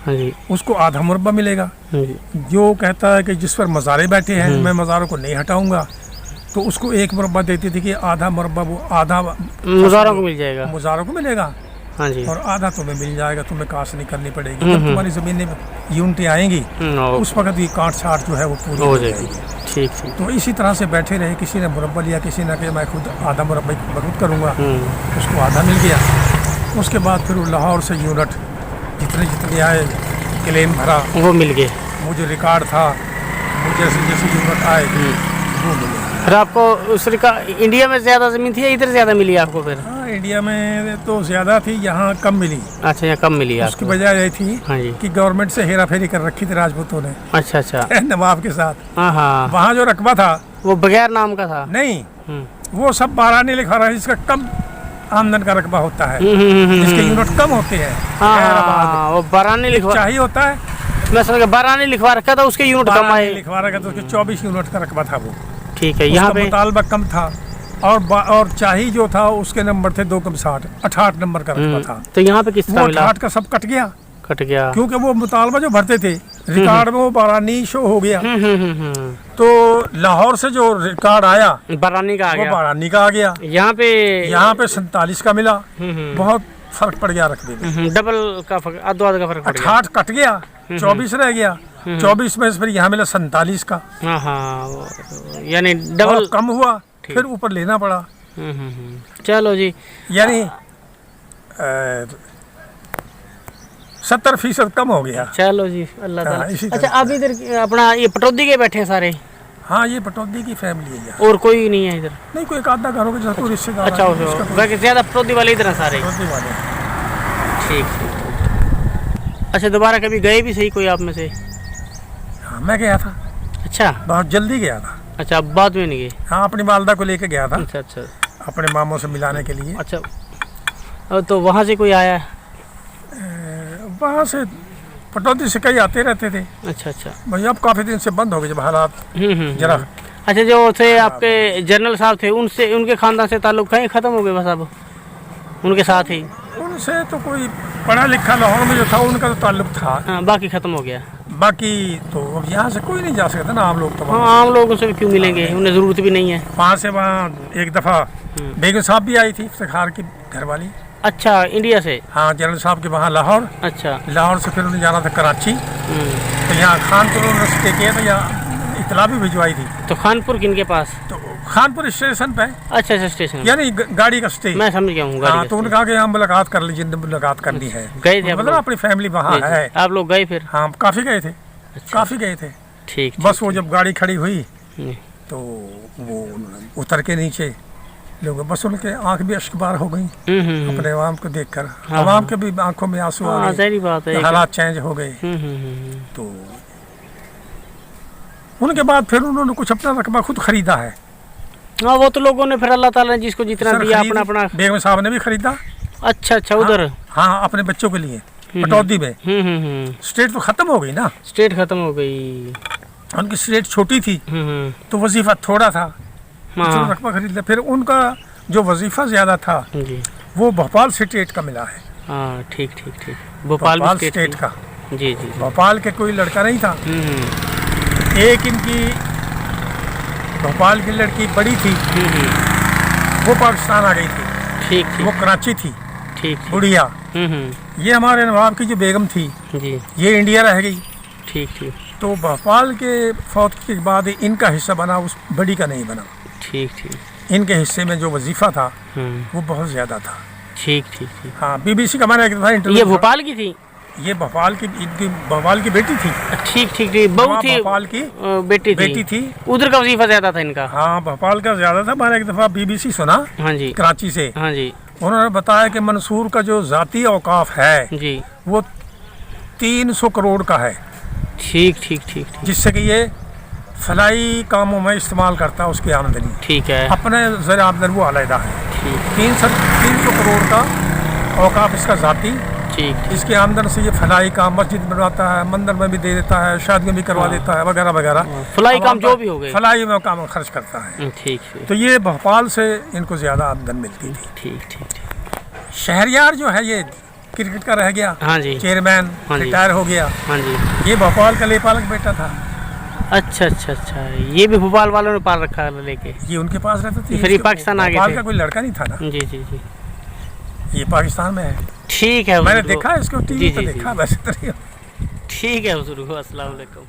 हाँ जी, उसको आधा मुरब्बा मिलेगा। हाँ जी, जो कहता है कि जिस पर मज़ारे बैठे हैं मैं मज़ारों को नहीं हटाऊंगा, तो उसको एक मुरब्बा देती थी कि आधा मुरब्बा वो आधा मुज़ारों को मिल जाएगा, मुज़ारों को मिलेगा, हाँ जी, और आधा तुम्हें मिल जाएगा, तुम्हें काश नहीं करनी पड़ेगी। जब तुम्हारी ज़मीन में यूनिटें आएंगी उस वक्त ये काट छाट जो है वो पूरी हो जाएगी। ठीक ठीक। तो इसी तरह से बैठे रहे, किसी ने मुरब्बा लिया, किसी ने कहा मैं खुद आधा मुरब्बा मैं खुद करूँगा, उसको आधा मिल गया। उसके बाद फिर वो लाहौर से यूनिट जितने जितने आए क्लेम भरा, वो मिल गए। मुझे रिकॉर्ड था, मुझे जैसे जैसे यूनिट आए वो मिले। फिर आपको उस इंडिया में ज़्यादा ज़मीन थी या इधर ज़्यादा मिली आपको फिर? हाँ, इंडिया में तो ज़्यादा थी, यहाँ कम मिली। अच्छा, यहाँ कम मिली उसकी आपको। वजह ये थी हाँ जी। कि गवर्नमेंट से हेरा फेरी कर रखी थी राजपूतों ने, अच्छा अच्छा। नवाब के साथ। हाँ हाँ, वहाँ जो रकबा था वो बगैर नाम का था। नहीं, हम्म। वो सब बारानी लिखा रहा है, जिसका कम आमदन का रकबा होता है, जिसके यूनिट कम होते हैं। हाँ, वो बारानी लिखवा, चाहिए होता है, मैं समझ गया, बारानी लिखवा रखा था, उसके यूनिट कम बारानी आए। लिखवा रखा था, उसके 24 यूनिट का रकबा था वो। ठीक है, यहाँ उसका पे मुतालबा कम था। और चाहिए जो था उसके नंबर थे 2 कम 60, 68 नंबर का रकबा था। तो यहाँ पे किस तरह वो मिला? 68 का सब कट गया, कट गया। क्योंकि वो मुतालबा जो भरते थे रिकॉर्ड में वो बारानी शो हो गया। तो लाहौर से जो रिकॉर्ड आया बारानी का आ वो गया। बारानी का आ गया। यहाँ पे 47 का मिला। बहुत फर्क पड़ गया रकबे में। डबल का फर्क, आधो का फर्क पड़ गया। 68 कट गया, 24 रह गया। 24 में से फिर यहाँ मिला 47 का। हाँ हाँ, यानी डबल बहुत कम हुआ, फिर ऊपर लेना पड़ा। चलो जी, यानी 70% कम हो गया। चलो जी, अल्लाह हाँ, ताला। इसी अच्छा, तरह आप इधर अपना ये पटौदी के बैठे हैं सारे, हाँ, ये पटौदी की फैमिली है यहाँ। और कोई नहीं है इधर? नहीं, कोई एक आधा घर होगा जहाँ कोई रिश्तेदार अच्छा, आए, उसका कोई वैसे ज्यादा पटौदी वाले इधर हैं सारे। पटौदी वाले हैं। ठीक ठीक। अच्छा, दोबारा कभी गए भी सही कोई आप में से? हाँ, मैं गया था, अच्छा बहुत जल्दी गया था। अच्छा, अब बाद में नहीं गए? हाँ, अपनी वालदा को लेके गया था, अच्छा अच्छा अपने मामों से मिलाने के लिए। अच्छा। तो वहाँ से कोई आया है? वहाँ से पटौदी से कई आते रहते थे अच्छा अच्छा। भाई। अब काफ़ी दिन से बंद हो गए जब हालात जरा। अच्छा, जो थे आपके जनरल साहब थे, उनसे, उनके खानदान से ताल्लुक कहीं ख़त्म हो गए बस अब उनके साथ ही? उनसे तो कोई पढ़ा लिखा लाहौर में जो था उनका तो ताल्लुक था। हाँ, बाकी ख़त्म हो गया। बाकी तो अब यहाँ से कोई नहीं जा सकता ना, आम लोग तो। हाँ, आम लोगों से भी क्यों मिलेंगे, उन्हें ज़रूरत भी नहीं है। वहाँ से वहाँ एक दफ़ा बेगम साहब भी आई थी, इफ्तिखार की घरवाली। अच्छा, इंडिया से? हाँ, जनरल साहब के वहाँ लाहौर। अच्छा। लाहौर से फिर उन्हें जाना था कराची, तो यहाँ खानपुर उन्होंने स्टे किया था, यहाँ इतला भी भिजवाई थी। तो खानपुर किनके पास? तो खानपुर स्टेशन पे, अच्छा अच्छा, स्टेशन। यानी गाड़ी का स्टे। मैं समझ गया हूँ। हाँ, तो उन्होंने कहा कि यहाँ मुलाकात कर लीजिए, मुलाकात करनी है। गए थे आप मतलब लोग? अपनी फैमिली वहाँ है। आप लोग गए फिर? हाँ, काफ़ी गए थे। अच्छा। काफ़ी गए थे। ठीक। बस वो जब गाड़ी खड़ी हुई हम्म। तो वो उतर के नीचे लोग, बस उनके आंख भी अश्कबार हो गई अपने अवाम को देखकर। हाँ, अवाम के भी आंखों में आंसू आ हाँ, गए, सही बात है। हालात चेंज हो गए। तो उनके बाद फिर उन्होंने कुछ अपना रकबा खुद खरीदा है। हाँ, वो तो लोगों ने फिर अल्लाह ताला ने जिसको जितना सर दिया खरीद- अपना अपना। बेगम साहब ने भी खरीदा। अच्छा अच्छा, उधर। हाँ, अपने बच्चों के लिए पटौदी में। स्टेट तो खत्म हो गई ना, स्टेट खत्म हो गई। उनकी स्टेट छोटी थी तो वजीफा थोड़ा था, तो हाँ रकबा खरीद लिया। फिर उनका जो वजीफा ज्यादा था जी। वो भोपाल स्टेट का मिला है। हाँ, ठीक ठीक ठीक। भोपाल भोपाल भी स्टेट का। जी जी जी। भोपाल के कोई लड़का नहीं था। एक इनकी भोपाल की लड़की बड़ी थी, वो पाकिस्तान आ गई थी। ठीक ठीक वो कराची थी, ठीक। बुढ़िया। ये हमारे नवाब की जो बेगम थी, जी, ये इंडिया रह गई। ठीक ठीक तो भोपाल के फौत के बाद इनका हिस्सा बना, उस बड़ी का नहीं बना। ठीक ठीक। इनके हिस्से में जो वजीफा था वो बहुत ज्यादा था। ठीक ठीक ठीक। हाँ, बीबीसी का मैंने एक दफा ये इंटरव्यू। भोपाल की थी? ये भोपाल की, इनकी भोपाल की बेटी थी। ठीक ठीक ठीक। बहू थी? भोपाल की बेटी थी। उधर का वजीफा ज्यादा था इनका? हाँ, भोपाल का ज्यादा था। मैंने एक दफा बीबीसी सुना हाँ जी, कराची से। हाँ जी उन्होंने बताया कि मंसूर का जो जाती औकाफ है जी। वो 300 करोड़ का है, ठीक ठीक ठीक ठीक। जिससे कि ये फलाई कामों में इस्तेमाल करता है उसकी आमदनी। ठीक है। अपने ज़रा आमदनी वो अलहदा है। ठीक 300 करोड़ का औकाफ इसका जाती। ठीक। इसकी आमदन से ये फलाई काम मस्जिद बनवाता है, मंदिर में भी दे देता है, शादियाँ भी करवा देता है, वगैरह वगैरह। फलाई काम जो भी हो गए, फलाई में काम खर्च करता है। ठीक ठीक तो ये भोपाल से इनको ज़्यादा आमदन मिलती थी। ठीक ठीक। शहरयार जो है ये क्रिकेट का रह गया, हाँ जी, चेयरमैन हाँ जी। रिटायर हो गया। हाँ जी। ये भोपाल का लेपालक बेटा था। अच्छा अच्छा अच्छा, ये भी भोपाल वालों ने पाल रखा है लेके? ये उनके पास रहता था। फिर ये पाकिस्तान आ गए भोपाल थे? का कोई लड़का नहीं था ना। जी जी जी। ये पाकिस्तान में है। ठीक है, मैंने देखा है इसको, टीवी जी, पे जी, देखा, जी। वैसे तो नहीं। ठीक है हुजूर, अस्सलाम वालेकुम।